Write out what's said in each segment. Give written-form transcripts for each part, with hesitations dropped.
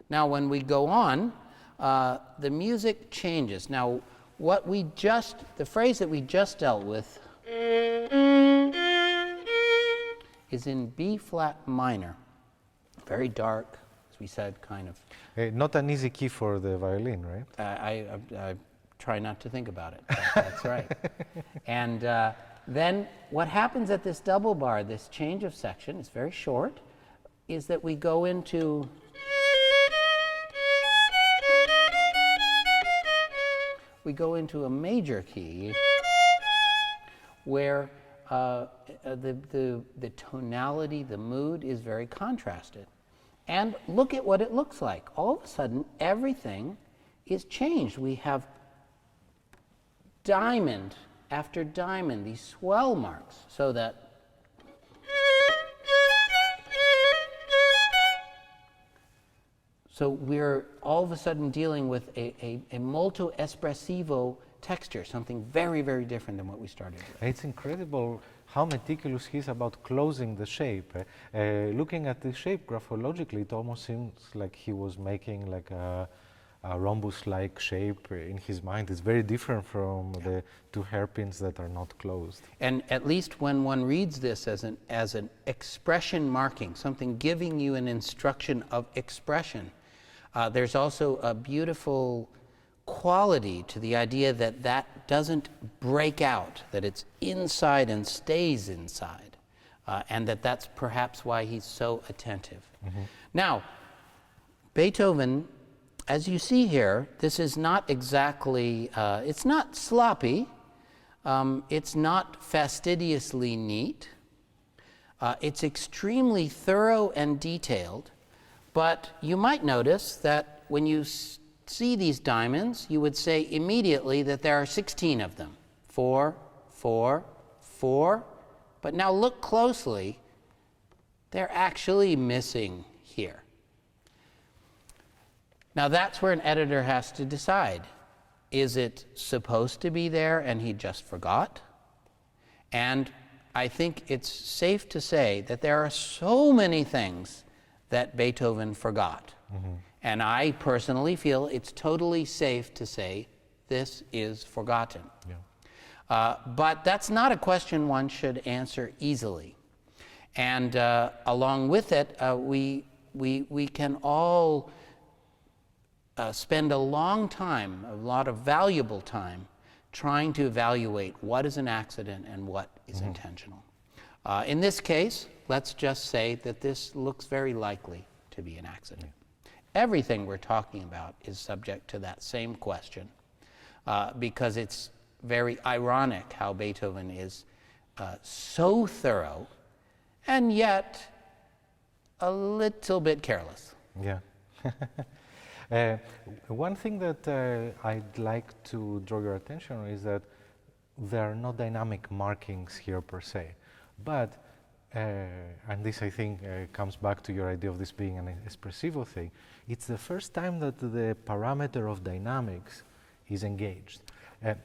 Now, when we go on, the music changes. Now, the phrase that we just dealt with is in B flat minor. Very dark, as we said, kind of. Not an easy key for the violin, right? I try not to think about it. That's right. And then what happens at this double bar, this change of section, it's very short, is that we go into a major key where the tonality, the mood is very contrasted. And look at what it looks like. All of a sudden, everything is changed. We have diamond after diamond, these swell marks, so that we're all of a sudden dealing with a molto espressivo texture, something very, very different than what we started with. It's incredible how meticulous he is about closing the shape. Looking at the shape graphologically, it almost seems like he was making like a rhombus-like shape in his mind. It's very different from the two hairpins that are not closed. And at least when one reads this as an expression marking, something giving you an instruction of expression, there's also a beautiful quality to the idea that that doesn't break out, that it's inside and stays inside, and that's perhaps why he's so attentive. Mm-hmm. Now, Beethoven, as you see here, this is not exactly, it's not sloppy, it's not fastidiously neat, it's extremely thorough and detailed, but you might notice that when you see these diamonds, you would say immediately that there are 16 of them. 4, 4, 4. But now look closely, they're actually missing here. Now that's where an editor has to decide. Is it supposed to be there and he just forgot? And I think it's safe to say that there are so many things that Beethoven forgot. Mm-hmm. And I personally feel it's totally safe to say this is forgotten. Yeah. But that's not a question one should answer easily. And along with it, we can all spend a long time, a lot of valuable time, trying to evaluate what is an accident and what is mm-hmm. intentional. In this case, let's just say that this looks very likely to be an accident. Everything we're talking about is subject to that same question, because it's very ironic how Beethoven is so thorough and yet a little bit careless. Yeah. One thing that I'd like to draw your attention on is that there are no dynamic markings here per se, but and this I think comes back to your idea of this being an espressivo thing. It's the first time that the parameter of dynamics is engaged.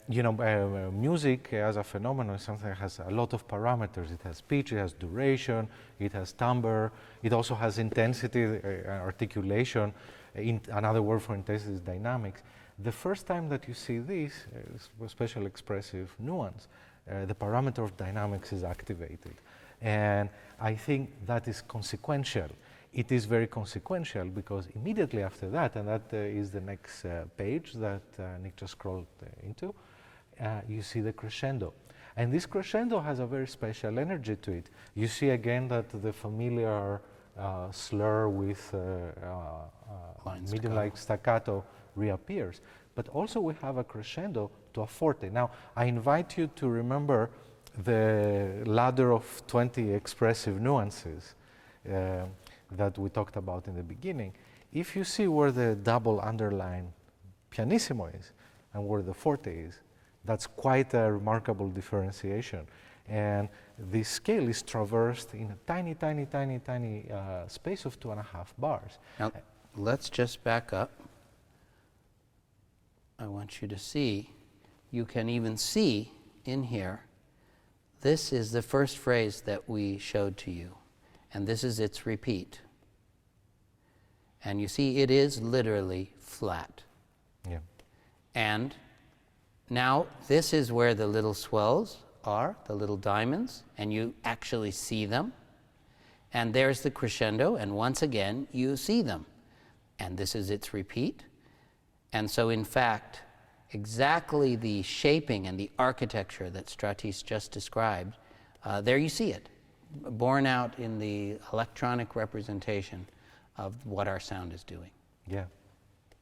Music as a phenomenon is something that has a lot of parameters. It has pitch, it has duration, it has timbre, it also has intensity, articulation. Another word for intensity is dynamics. The first time that you see this, special expressive nuance, the parameter of dynamics is activated. And I think that is consequential. It is very consequential because immediately after that, and that is the next page that Nick just scrolled into, you see the crescendo. And this crescendo has a very special energy to it. You see again that the familiar slur with medium-like staccato reappears. But also we have a crescendo to a forte. Now, I invite you to remember the ladder of 20 expressive nuances that we talked about in the beginning. If you see where the double underline pianissimo is and where the forte is, that's quite a remarkable differentiation. And the scale is traversed in a tiny, tiny, tiny, tiny space of 2.5 bars. Now, let's just back up. I want you to see, you can even see in here, this is the first phrase that we showed to you, and this is its repeat. And you see, it is literally flat. Yeah. And now this is where the little swells are, the little diamonds, and you actually see them. And there's the crescendo, and once again, you see them. And this is its repeat. And so, in fact, exactly the shaping and the architecture that Stratis just described, there you see it, borne out in the electronic representation of what our sound is doing. Yeah.